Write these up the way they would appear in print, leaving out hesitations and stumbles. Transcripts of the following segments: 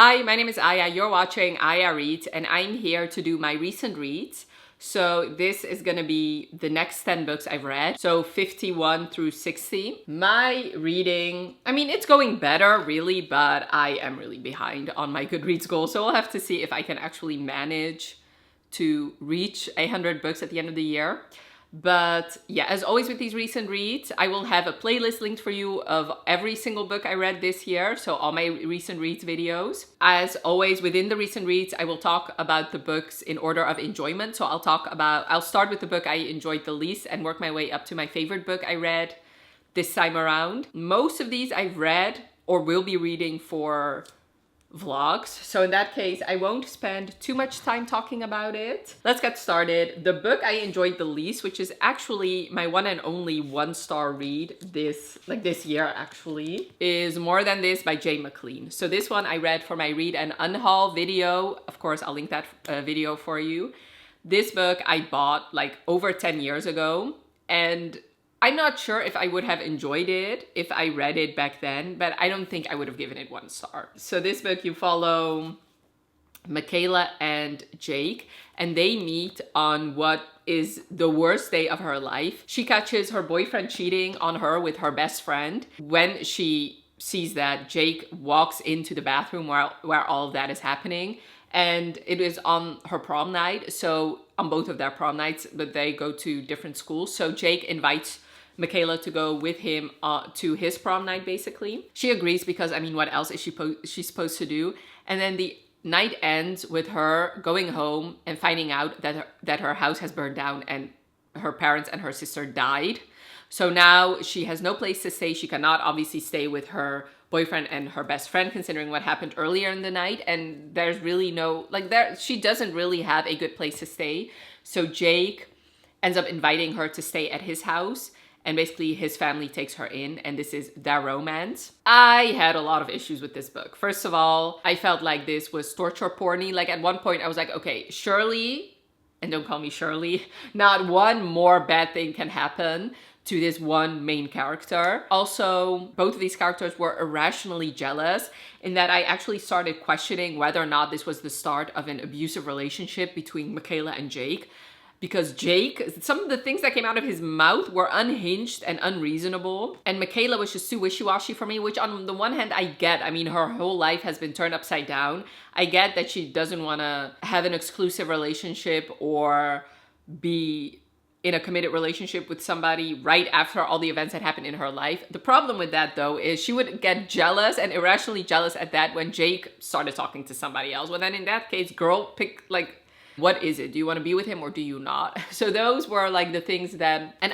Hi, my name is Aya. You're watching Aya Reads, and I'm here to do my recent reads. So this is gonna be the next 10 books I've read. So 51 through 60. My reading, I mean, it's going better really, but I am really behind on my Goodreads goal. So we'll have to see if I can actually manage to reach 100 books at the end of the year. But yeah, as always with these recent reads, I will have a playlist linked for you of every single book I read this year. So all my recent reads videos. As always, within the recent reads, I will talk about the books in order of enjoyment. So I'll start with the book I enjoyed the least and work my way up to my favorite book I read this time around. Most of these I've read or will be reading for vlogs. So in that case, I won't spend too much time talking about it. Let's get started. The book I enjoyed the least, which is actually my one and only 1-star read this year actually, is More Than This by McLean. So this one I read for my read and unhaul video. Of course, I'll link that video for you. This book I bought like over 10 years ago, and I'm not sure if I would have enjoyed it if I read it back then, but I don't think I would have given it 1 star. So this book, you follow Michaela and Jake, and they meet on what is the worst day of her life. She catches her boyfriend cheating on her with her best friend. When she sees that, Jake walks into the bathroom where all of that is happening, and it is on her prom night. So on both of their prom nights, but they go to different schools. So Jake invites Michaela to go with him to his prom night, basically. She agrees because, I mean, what else is she's supposed to do? And then the night ends with her going home and finding out that her house has burned down and her parents and her sister died. So now she has no place to stay. She cannot obviously stay with her boyfriend and her best friend, considering what happened earlier in the night. And there's really no, she doesn't really have a good place to stay. So Jake ends up inviting her to stay at his house. And basically his family takes her in, and this is their romance. I had a lot of issues with this book. First of all, I felt like this was torture porny. Like at one point I was like, okay, surely, and don't call me Shirley, not one more bad thing can happen to this one main character. Also, both of these characters were irrationally jealous in that I actually started questioning whether or not this was the start of an abusive relationship between Michaela and Jake. Because Jake, some of the things that came out of his mouth were unhinged and unreasonable. And Michaela was just too wishy-washy for me, which on the one hand I get. I mean, her whole life has been turned upside down. I get that she doesn't want to have an exclusive relationship or be in a committed relationship with somebody right after all the events that happened in her life. The problem with that though is she would get jealous and irrationally jealous at that when Jake started talking to somebody else. Well, then in that case, girl, pick what is it? Do you want to be with him or do you not? So those were like the things that, and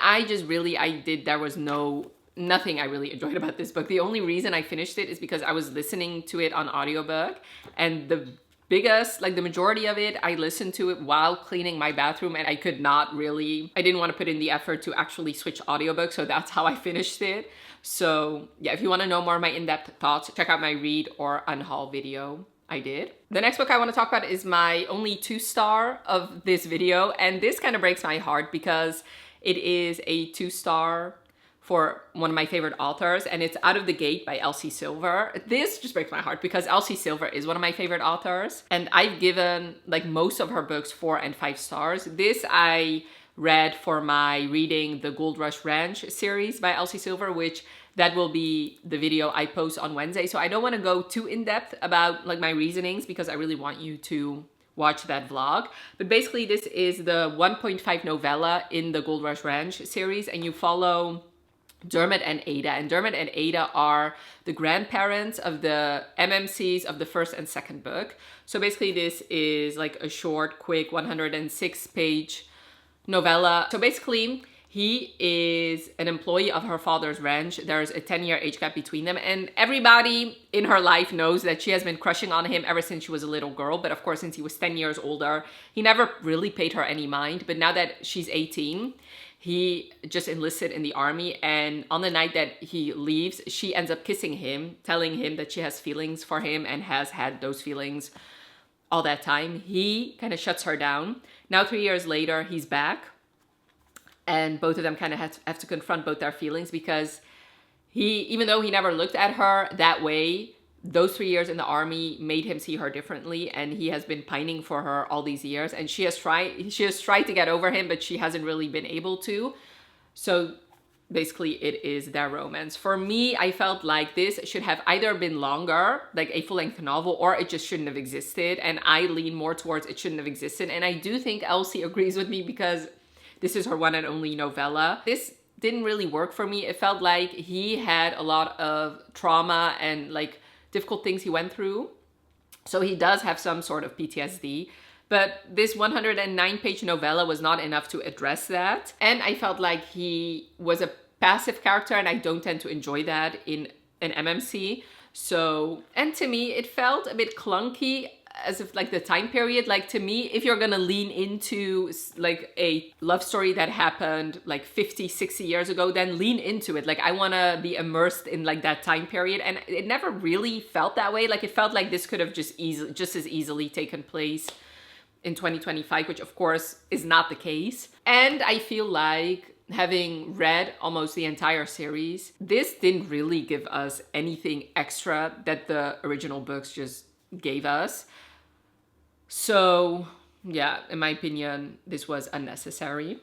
there was nothing I really enjoyed about this book. The only reason I finished it is because I was listening to it on audiobook, and the majority of it, I listened to it while cleaning my bathroom, and I didn't want to put in the effort to actually switch audiobook. So that's how I finished it. So yeah, if you want to know more of my in-depth thoughts, check out my read or unhaul video I did. The next book I want to talk about is my only 2-star of this video, and this kind of breaks my heart because it is a 2-star for one of my favorite authors, and it's Out of the Gate by Elsie Silver. This just breaks my heart because Elsie Silver is one of my favorite authors, and I've given most of her books 4 and 5 stars. This I read for my reading the Gold Rush Ranch series by Elsie Silver, which that will be the video I post on Wednesday. So I don't want to go too in-depth about my reasonings because I really want you to watch that vlog. But basically this is the 1.5 novella in the Gold Rush Ranch series, and you follow Dermot and Ada. And Dermot and Ada are the grandparents of the MMCs of the first and second book. So basically this is a short, quick 106-page novella. So basically he is an employee of her father's ranch. There's a 10-year age gap between them, and everybody in her life knows that she has been crushing on him ever since she was a little girl. But of course, since he was 10 years older, he never really paid her any mind. But now that she's 18, he just enlisted in the army, and on the night that he leaves, she ends up kissing him, telling him that she has feelings for him and has had those feelings all that time. He kind of shuts her down. Now 3 years later, he's back. And both of them kind of have to confront both their feelings because even though he never looked at her that way, those 3 years in the army made him see her differently, and he has been pining for her all these years, and she has tried to get over him, but she hasn't really been able to. So basically it is their romance. For me, I felt like this should have either been longer, like a full-length novel, or it just shouldn't have existed, and I lean more towards it shouldn't have existed. And I do think Elsie agrees with me, because this is her one and only novella. This didn't really work for me. It felt like he had a lot of trauma and like difficult things he went through, so he does have some sort of PTSD. But this 109-page novella was not enough to address that. And I felt like he was a passive character, and I don't tend to enjoy that in an MMC. So, and to me, it felt a bit clunky, as if like the time period, like to me, if you're gonna lean into like a love story that happened like 50, 60 years ago, then lean into it. Like I wanna be immersed in like that time period, and it never really felt that way. Like it felt like this could have just as easily taken place in 2025, which of course is not the case. And I feel like, having read almost the entire series, this didn't really give us anything extra that the original books just gave us. So yeah, in my opinion, this was unnecessary.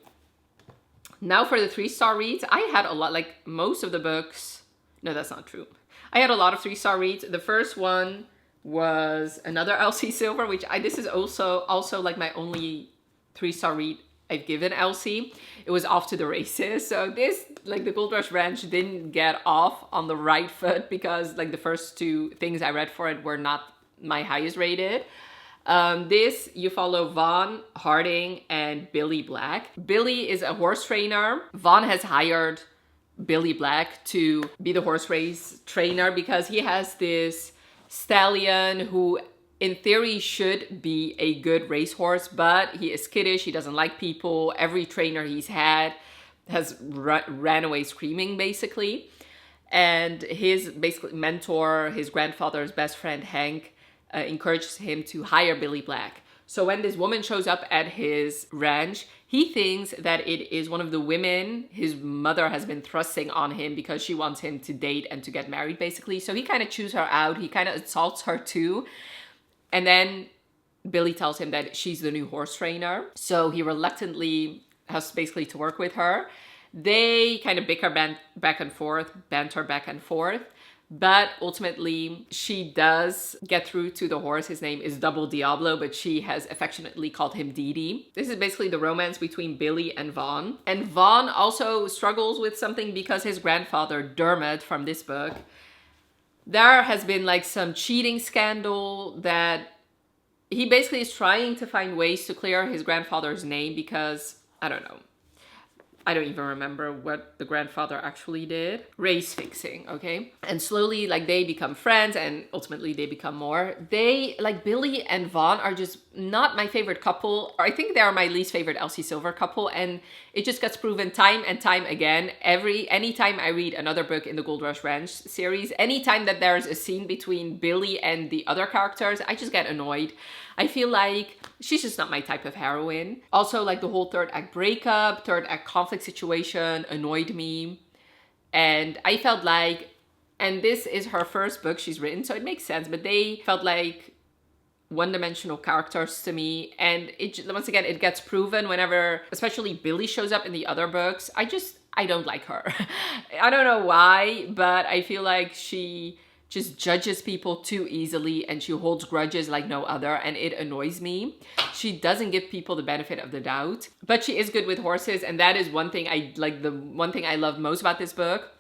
Now for the 3-star reads, I had a lot, like most of the books, no, that's not true. I had a lot of 3-star reads. The first one was another Elsie Silver, which this is also like my only 3-star read I've given Elsie. It was Off to the Races. So this, like the Gold Rush Ranch, didn't get off on the right foot, because like the first 2 things I read for it were not my highest rated. This, you follow Vaughn, Harding, and Billy Black. Billy is a horse trainer. Vaughn has hired Billy Black to be the horse race trainer, because he has this stallion who in theory should be a good racehorse, but he is skittish, he doesn't like people. Every trainer he's had has ran away screaming, basically. And his basically mentor, his grandfather's best friend, Hank, encourages him to hire Billy Black. So when this woman shows up at his ranch, he thinks that it is one of the women his mother has been thrusting on him, because she wants him to date and to get married, basically. So he kind of chews her out. He kind of assaults her too. And then Billy tells him that she's the new horse trainer. So he reluctantly has basically to work with her. They kind of bicker back and forth, banter back and forth. But ultimately, she does get through to the horse. His name is Double Diablo, but she has affectionately called him Dee. This is basically the romance between Billy and Vaughn. And Vaughn also struggles with something, because his grandfather, Dermot, from this book, there has been like some cheating scandal that he basically is trying to find ways to clear his grandfather's name, because, I don't know. I don't even remember what the grandfather actually did. Race fixing, okay? And slowly, like, they become friends, and ultimately they become more. They, like, Billy and Vaughn are just not my favorite couple. I think they are my least favorite Elsie Silver couple, and it just gets proven time and time again. Anytime I read another book in the Gold Rush Ranch series, anytime that there's a scene between Billy and the other characters, I just get annoyed. I feel like she's just not my type of heroine. Also, like, the whole 3rd act breakup, 3rd act conflict situation annoyed me. And I felt like, and this is her first book she's written, so it makes sense, but they felt like one-dimensional characters to me. And once again, it gets proven whenever, especially Billy shows up in the other books. I don't like her. I don't know why, but I feel like she just judges people too easily, and she holds grudges like no other, and it annoys me. She doesn't give people the benefit of the doubt, but she is good with horses, and that is one thing I like. The one thing I love most about this book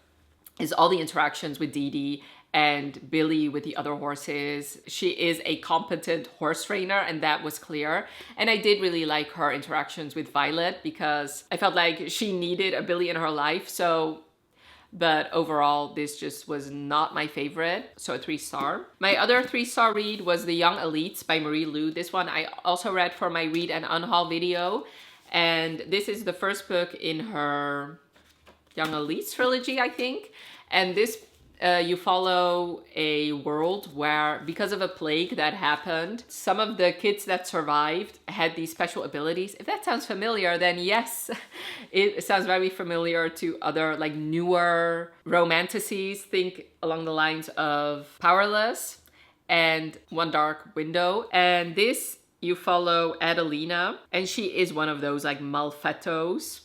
is all the interactions with Dee and Billy with the other horses. She is a competent horse trainer, and that was clear. And I did really like her interactions with Violet, because I felt like she needed a Billy in her life. But overall, this just was not my favorite, so a 3-star. My other 3-star read was The Young Elites by Marie Lu. This one I also read for my Read and Unhaul video. And this is the first book in her Young Elites trilogy, I think. And this you follow a world where, because of a plague that happened, some of the kids that survived had these special abilities. If that sounds familiar, then yes, it sounds very familiar to other like newer romanticities. Think along the lines of Powerless and One Dark Window. And this, you follow Adeline, and she is one of those like malfettos,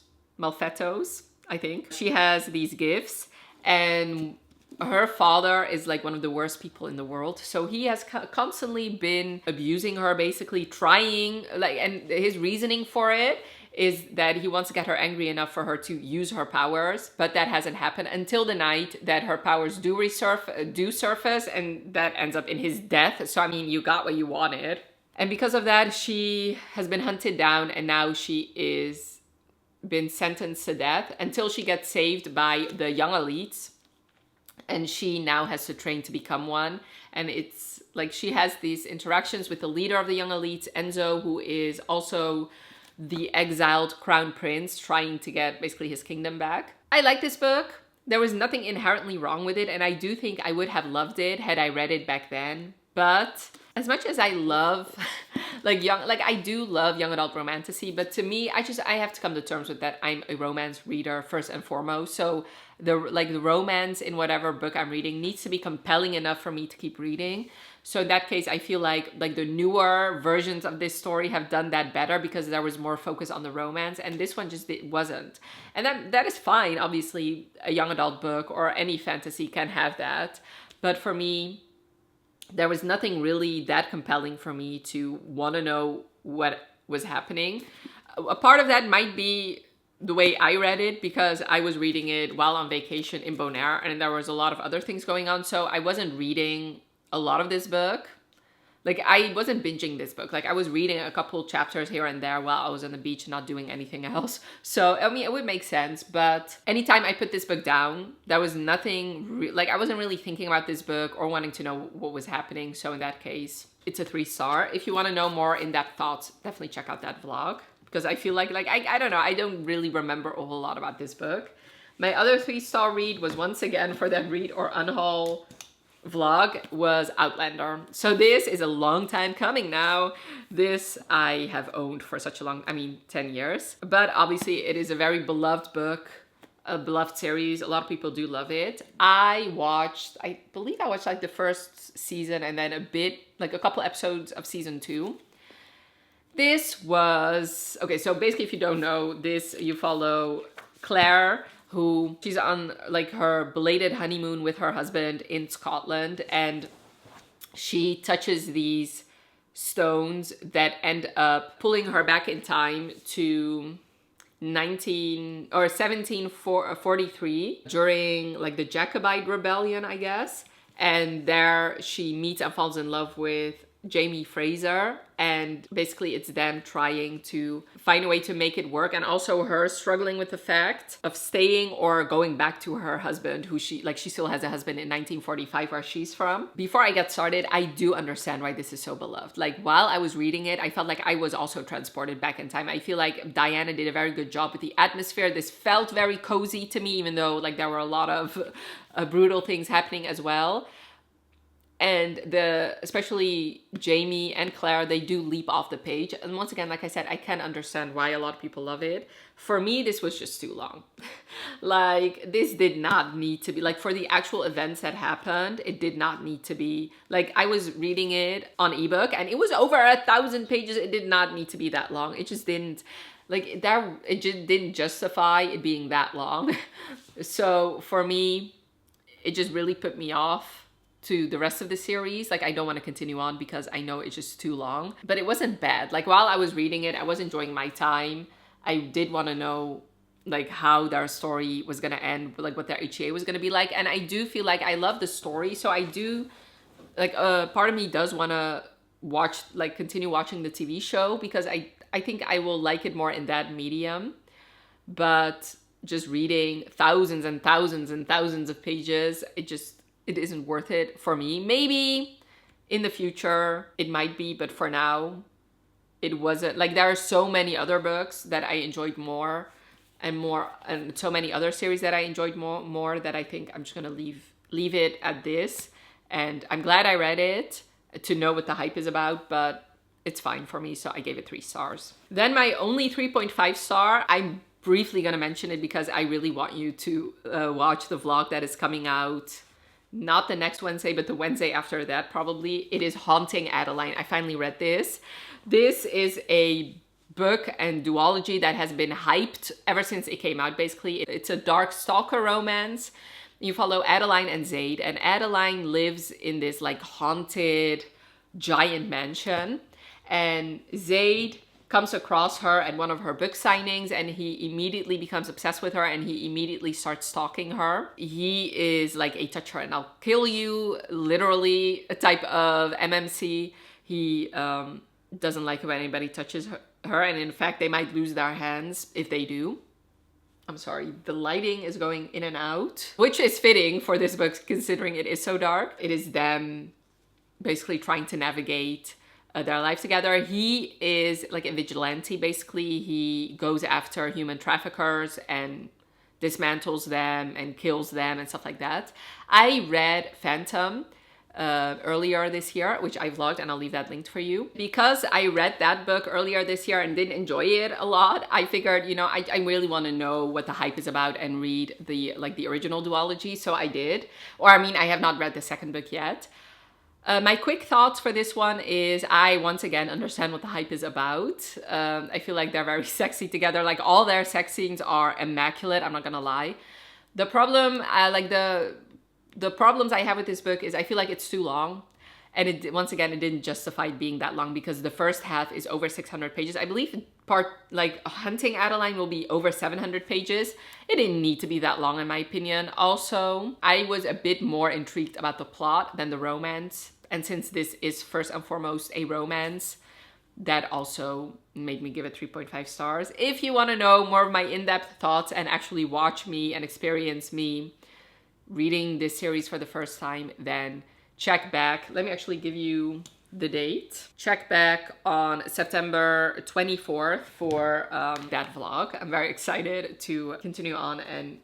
I think. She has these gifts, and her father is like one of the worst people in the world. So he has constantly been abusing her, basically trying, like, and his reasoning for it is that he wants to get her angry enough for her to use her powers, but that hasn't happened until the night that her powers do surface, and that ends up in his death. So I mean, you got what you wanted. And because of that, she has been hunted down, and now she is been sentenced to death until she gets saved by the young elites, and she now has to train to become one. And it's like she has these interactions with the leader of the young elites, Enzo, who is also the exiled crown prince trying to get basically his kingdom back. I like this book. There was nothing inherently wrong with it, and I do think I would have loved it had I read it back then. But as much as I love I do love young adult romantasy, but to me, I have to come to terms with that. I'm a romance reader first and foremost. So the romance in whatever book I'm reading needs to be compelling enough for me to keep reading. So in that case, I feel like the newer versions of this story have done that better because there was more focus on the romance, and this one just wasn't. And that is fine. Obviously, a young adult book or any fantasy can have that. But for me, there was nothing really that compelling for me to want to know what was happening. A part of that might be the way I read it, because I was reading it while on vacation in Bonaire, and there was a lot of other things going on. So I wasn't reading a lot of this book. Like, I wasn't binging this book. Like, I was reading a couple chapters here and there while I was on the beach not doing anything else. So, I mean, it would make sense. But anytime I put this book down, there was nothing, I wasn't really thinking about this book or wanting to know what was happening. So in that case, it's a 3-star. If you want to know more in-depth thoughts, definitely check out that vlog. Because I feel like I don't know, I don't really remember a whole lot about this book. My other 3-star read was, once again, for that read or unhaul vlog, was Outlander. So this is a long time coming now. This I have owned for such a long, 10 years. But obviously it is a very beloved book, a beloved series. A lot of people do love it. I believe I watched like the first season and then a couple episodes of season 2. This was, okay, so basically if you don't know this, you follow Claire, who she's on like her belated honeymoon with her husband in Scotland, and she touches these stones that end up pulling her back in time to 1743 during like the Jacobite rebellion, I guess. And there she meets and falls in love with Jamie Fraser, and basically it's them trying to find a way to make it work, and also her struggling with the fact of staying or going back to her husband, who she still has a husband in 1945 where she's from. Before I get started, I do understand why this is so beloved. Like, while I was reading it, I felt like I was also transported back in time. I feel like Diana did a very good job with the atmosphere. This felt very cozy to me, even though like there were a lot of brutal things happening as well. And especially Jamie and Claire, they do leap off the page. And once again, like I said, I can understand why a lot of people love it. For me, this was just too long. Like, this did not need to be, like, for the actual events that happened, it did not need to be. Like, I was reading it on ebook and it was over 1,000 pages. It did not need to be that long. It just didn't, it just didn't justify it being that long. So for me, it just really put me off to the rest of the series. Like, I don't want to continue on because I know it's just too long. But it wasn't bad. Like, while I was reading it, I was enjoying my time. I did want to know like how their story was going to end, like what their HEA was going to be like. And I do feel like I love the story. So I do, like, part of me does want to continue watching the TV show, because I think I will like it more in that medium. But just reading thousands and thousands and thousands of pages, it isn't worth it for me. Maybe in the future it might be, but for now it wasn't. Like, there are so many other books that I enjoyed more, and so many other series that I enjoyed more that I think I'm just gonna leave leave it at this. And I'm glad I read it to know what the hype is about, but it's fine for me, so I gave it 3 stars. Then my only 3.5 star, I'm briefly gonna mention it because I really want you to watch the vlog that is coming out, not the next Wednesday, but the Wednesday after that probably. It is Haunting Adeline. I finally read this. This is a book and duology that has been hyped ever since it came out, basically. It's a dark stalker romance. You follow Adeline and Zaid, and Adeline lives in this like haunted giant mansion, and Zaid comes across her at one of her book signings, and he immediately becomes obsessed with her, and he immediately starts stalking her. He is like a touch her and I'll kill you, literally a type of MMC. He doesn't like it when anybody touches her, and in fact they might lose their hands if they do. I'm sorry, the lighting is going in and out, which is fitting for this book considering it is so dark. It is them basically trying to navigate their lives together. He is like a vigilante, basically. He goes after human traffickers and dismantles them and kills them and stuff like that. I read Phantom earlier this year, which I vlogged, and I'll leave that linked for you. Because I read that book earlier this year and didn't enjoy it a lot, I figured, you know, I really want to know what the hype is about and read the original duology, so I did. Or I mean, I have not read the second book yet. My quick thoughts for this one is I once again understand what the hype is about. I feel like they're very sexy together. Like all their sex scenes are immaculate, I'm not gonna lie. The problem, the problems I have with this book is I feel like it's too long. And once again, it didn't justify being that long because the first half is over 600 pages. I believe Hunting Adeline will be over 700 pages. It didn't need to be that long in my opinion. Also, I was a bit more intrigued about the plot than the romance. And since this is first and foremost a romance, that also made me give it 3.5 stars. If you want to know more of my in-depth thoughts and actually watch me and experience me reading this series for the first time, then check back. Let me actually give you the date. Check back on September 24th for that vlog. I'm very excited to continue on and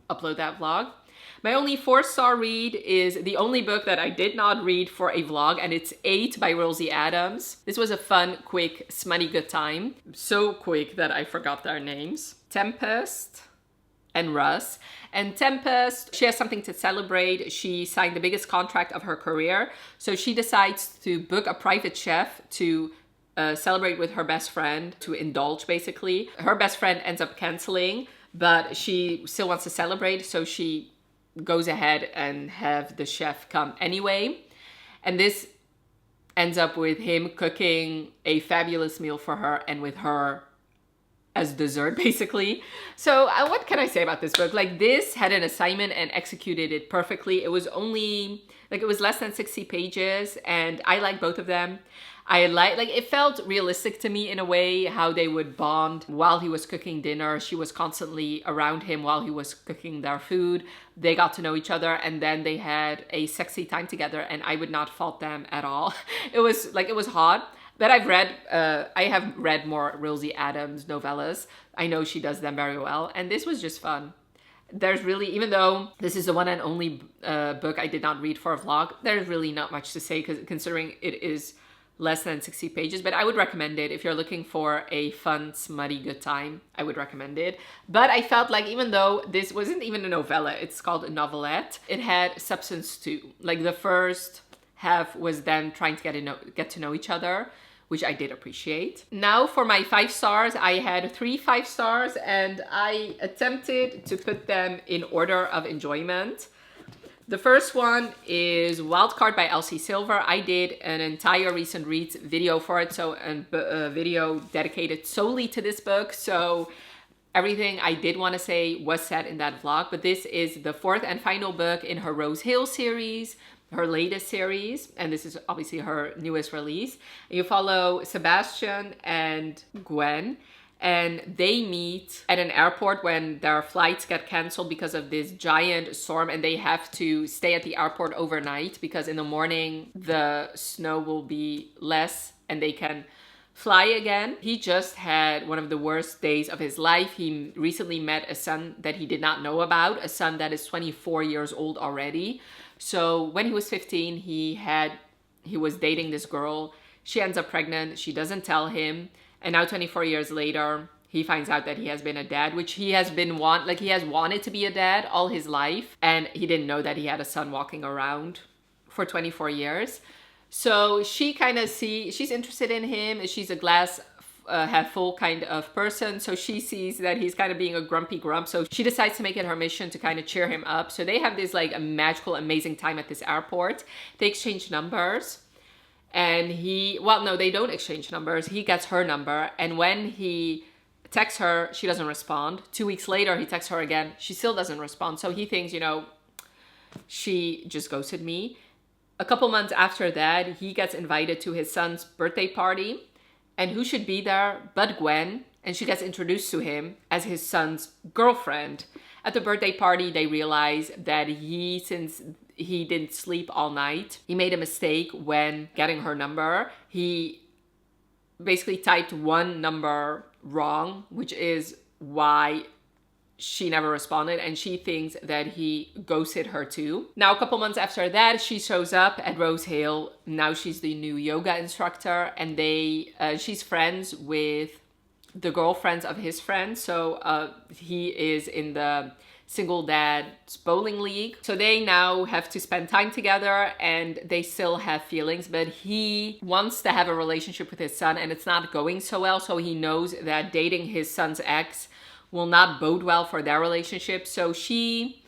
upload that vlog. My only 4-star read is the only book that I did not read for a vlog, and it's 8 by Rilzy Adams. This was a fun, quick, smutty good time. So quick that I forgot their names. Tempest and Russ. And Tempest, she has something to celebrate. She signed the biggest contract of her career. So she decides to book a private chef to celebrate with her best friend, to indulge basically. Her best friend ends up canceling, but she still wants to celebrate. So she goes ahead and have the chef come anyway. And this ends up with him cooking a fabulous meal for her and with her as dessert, basically. So what can I say about this book? Like, this had an assignment and executed it perfectly. It was only, like, it was less than 60 pages, and I like both of them. It felt realistic to me in a way, how they would bond while he was cooking dinner. She was constantly around him while he was cooking their food. They got to know each other, and then they had a sexy time together, and I would not fault them at all. It was hot. But I have read more Rilzy Adams novellas. I know she does them very well, and this was just fun. There's really, even though this is the one and only book I did not read for a vlog, there's really not much to say considering it is less than 60 pages, but I would recommend it. If you're looking for a fun, smutty, good time, I would recommend it. But I felt like even though this wasn't even a novella, it's called a novelette, it had substance too. Like the first half was them trying to get to know each other, which I did appreciate. Now for my 5 stars, I had 3 5 stars, and I attempted to put them in order of enjoyment. The first one is Wildcard by Elsie Silver. I did an entire recent reads video for it, so a video dedicated solely to this book. So everything I did want to say was said in that vlog, but this is the 4th and final book in her Rose Hill series, her latest series, and this is obviously her newest release. You follow Sebastian and Gwen, and they meet at an airport when their flights get canceled because of this giant storm, and they have to stay at the airport overnight because in the morning the snow will be less and they can fly again. He just had one of the worst days of his life. He recently met a son that he did not know about, a son that is 24 years old already. So when he was 15, he was dating this girl. She ends up pregnant. She doesn't tell him. And now 24 years later, he finds out that he has been a dad, which he has wanted to be a dad all his life. And he didn't know that he had a son walking around for 24 years. So she kind of she's interested in him. She's a glass half full kind of person. So she sees that he's kind of being a grumpy grump. So she decides to make it her mission to kind of cheer him up. So they have this like a magical, amazing time at this airport. They exchange numbers. And they don't exchange numbers. He gets her number. And when he texts her, she doesn't respond. 2 weeks later, he texts her again. She still doesn't respond. So he thinks, she just ghosted me. A couple months after that, he gets invited to his son's birthday party. And who should be there but Gwen? And she gets introduced to him as his son's girlfriend. At the birthday party, they realize that since he didn't sleep all night, he made a mistake when getting her number. He basically typed one number wrong, which is why she never responded, and she thinks that he ghosted her too. Now, a couple months after that, she shows up at Rose Hill. Now she's the new yoga instructor, and she's friends with the girlfriends of his friends. So he is in the single dad's bowling league. So they now have to spend time together, and they still have feelings, but he wants to have a relationship with his son, and it's not going so well. So he knows that dating his son's ex will not bode well for their relationship. So she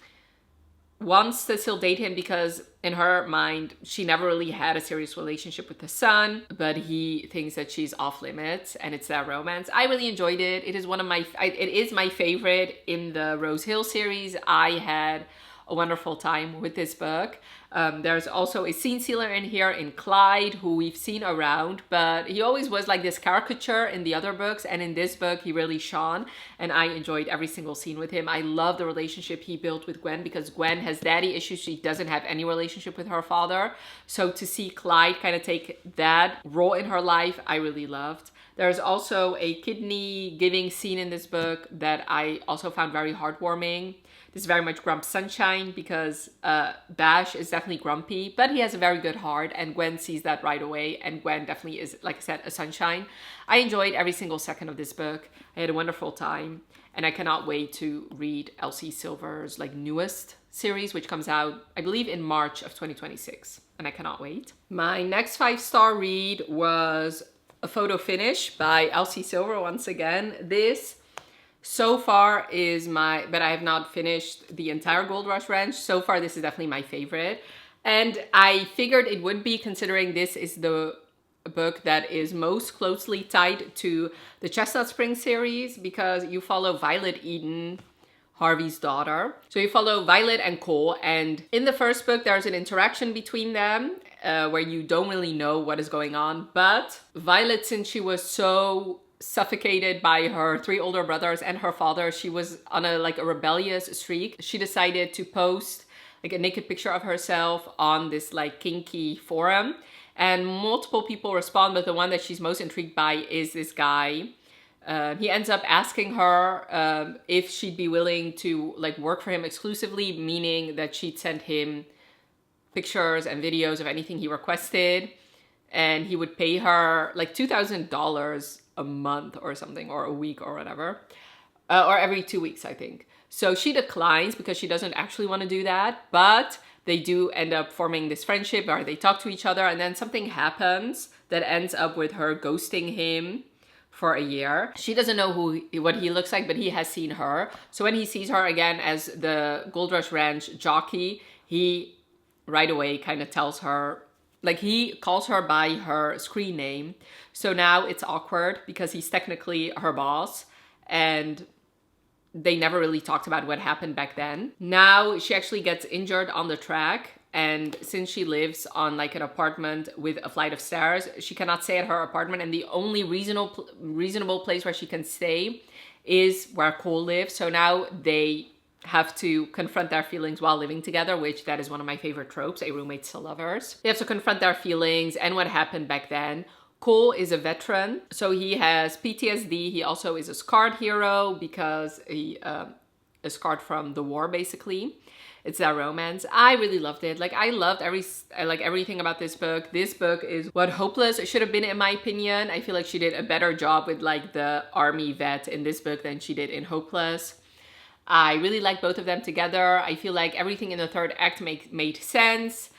wants to still date him because in her mind, she never really had a serious relationship with the son, but he thinks that she's off limits and it's their romance. I really enjoyed it. It is my favorite in the Rose Hill series. I had a wonderful time with this book. There's also a scene stealer in here in Clyde, who we've seen around, but he always was like this caricature in the other books, and in this book he really shone, and I enjoyed every single scene with him. I love the relationship he built with Gwen, because Gwen has daddy issues. She doesn't have any relationship with her father, so to see Clyde kind of take that role in her life, I really loved. There's also a kidney giving scene in this book that I also found very heartwarming. This is very much Grump Sunshine, because Bash is definitely grumpy, but he has a very good heart, and Gwen sees that right away, and Gwen definitely is, like I said, a sunshine. I enjoyed every single second of this book. I had a wonderful time, and I cannot wait to read Elsie Silver's newest series, which comes out, I believe, in March of 2026, and I cannot wait. My next 5-star read was A Photo Finish by Elsie Silver once again. This so far but I have not finished the entire Gold Rush Ranch. So far, this is definitely my favorite. And I figured it would be, considering this is the book that is most closely tied to the Chestnut Spring series, because you follow Violet Eden, Harvey's daughter. So you follow Violet and Cole, and in the first book, there's an interaction between them where you don't really know what is going on. But Violet, since she was so suffocated by her 3 older brothers and her father, she was on a rebellious streak. She decided to post a naked picture of herself on this kinky forum, and multiple people respond, but the one that she's most intrigued by is this guy. He ends up asking her if she'd be willing to work for him exclusively, meaning that she'd send him pictures and videos of anything he requested, and he would pay her $2,000 a month or something, or a week or whatever, or every 2 weeks, I think. So she declines because she doesn't actually want to do that, but they do end up forming this friendship, or they talk to each other, and then something happens that ends up with her ghosting him for a year. She doesn't know what he looks like, but he has seen her. So when he sees her again as the Gold Rush Ranch jockey, he right away kind of tells her, he calls her by her screen name. So now it's awkward because he's technically her boss, and they never really talked about what happened back then. Now she actually gets injured on the track, and since she lives on an apartment with a flight of stairs, she cannot stay at her apartment, and the only reasonable place where she can stay is where Cole lives. So now they have to confront their feelings while living together, which that is one of my favorite tropes, a roommates to lovers. They have to confront their feelings and what happened back then. Cole is a veteran, so he has PTSD. He also is a scarred hero because he is scarred from the war, basically. It's that romance. I really loved it. Like, I loved everything about this book. This book is what Hopeless should have been, in my opinion. I feel like she did a better job with like the army vet in this book than she did in Hopeless. I really like both of them together. I feel like everything in the third act made sense.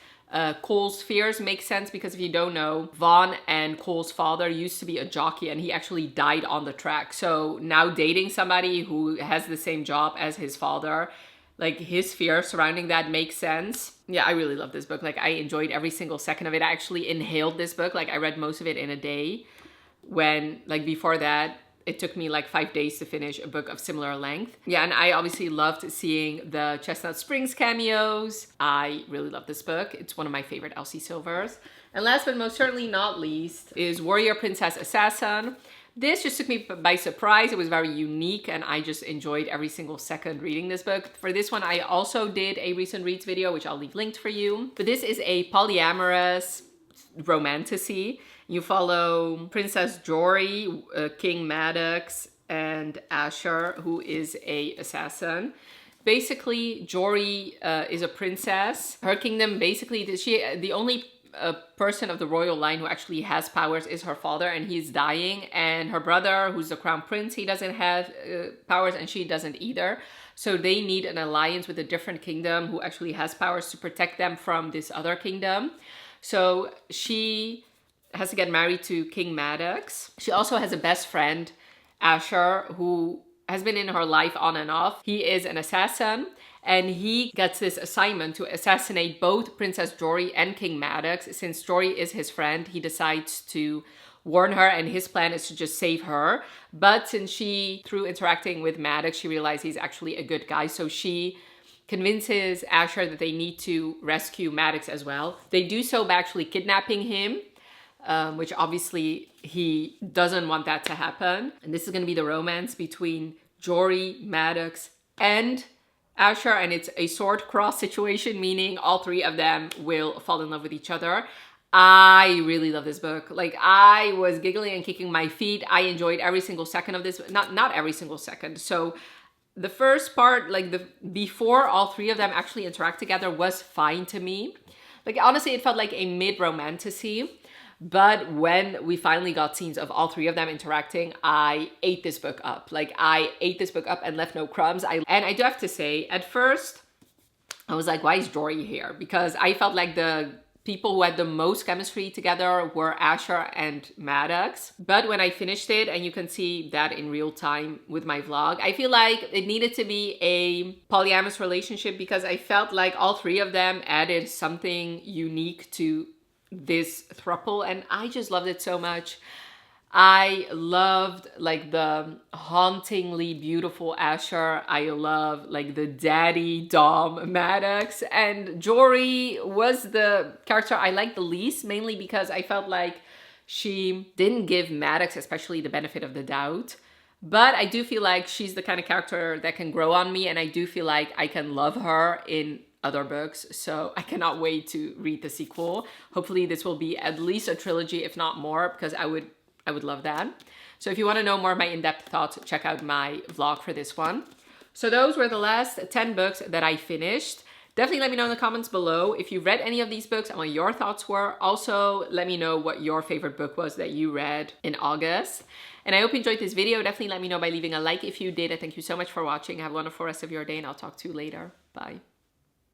Cole's fears make sense because if you don't know, Vaughn and Cole's father used to be a jockey and he actually died on the track. So now dating somebody who has the same job as his father, like his fear surrounding that makes sense. Yeah, I really love this book. Like, I enjoyed every single second of it. I actually inhaled this book. Like, I read most of it in a day when, like, before that, it took me like 5 days to finish a book of similar length. Yeah, and I obviously loved seeing the Chestnut Springs cameos. I really love this book. It's one of my favorite Elsie Silvers. And last but most certainly not least is Warrior Princess Assassin. This just took me by surprise. It was very unique and I just enjoyed every single second reading this book. For this one, I also did a recent reads video, which I'll leave linked for you. But this is a polyamorous romantasy. You follow Princess Jory, King Maddox, and Asher, who is a assassin. Basically, Jory is a princess. Her kingdom, basically, the only person of the royal line who actually has powers is her father, and he's dying. And her brother, who's the crown prince, he doesn't have powers, and she doesn't either. So they need an alliance with a different kingdom who actually has powers to protect them from this other kingdom. So she has to get married to King Maddox. She also has a best friend, Asher, who has been in her life on and off. He is an assassin, and he gets this assignment to assassinate both Princess Jory and King Maddox. Since Jory is his friend, he decides to warn her, and his plan is to just save her. But since through interacting with Maddox, she realized he's actually a good guy, so she convinces Asher that they need to rescue Maddox as well. They do so by actually kidnapping him, which obviously he doesn't want that to happen. And this is going to be the romance between Jory, Maddox, and Asher, and it's a sword cross situation, meaning all three of them will fall in love with each other. I really love this book. Like, I was giggling and kicking my feet. I enjoyed every single second of this. Not every single second. So the first part, like before all three of them actually interact together, was fine to me. Like, honestly, it felt like a mid-romantasy. But when we finally got scenes of all three of them interacting, I ate this book up. Like, I ate this book up and left no crumbs. And I do have to say, at first, I was like, why is Jory here? Because I felt like the people who had the most chemistry together were Asher and Maddox. But when I finished it, and you can see that in real time with my vlog, I feel like it needed to be a polyamorous relationship because I felt like all three of them added something unique to this throuple, and I just loved it so much. I loved like the hauntingly beautiful Asher. I love like the daddy Dom Maddox, and Jory was the character I liked the least, mainly because I felt like she didn't give Maddox especially the benefit of the doubt. But I do feel like she's the kind of character that can grow on me, and I do feel like I can love her in other books. So I cannot wait to read the sequel. Hopefully this will be at least a trilogy, if not more, because I would love that. So if you want to know more of my in-depth thoughts, check out my vlog for this one. So those were the last 10 books that I finished. Definitely let me know in the comments below if you read any of these books and what your thoughts were. Also, let me know what your favorite book was that you read in August. And I hope you enjoyed this video. Definitely let me know by leaving a like if you did. And thank you so much for watching. Have a wonderful rest of your day, and I'll talk to you later. Bye.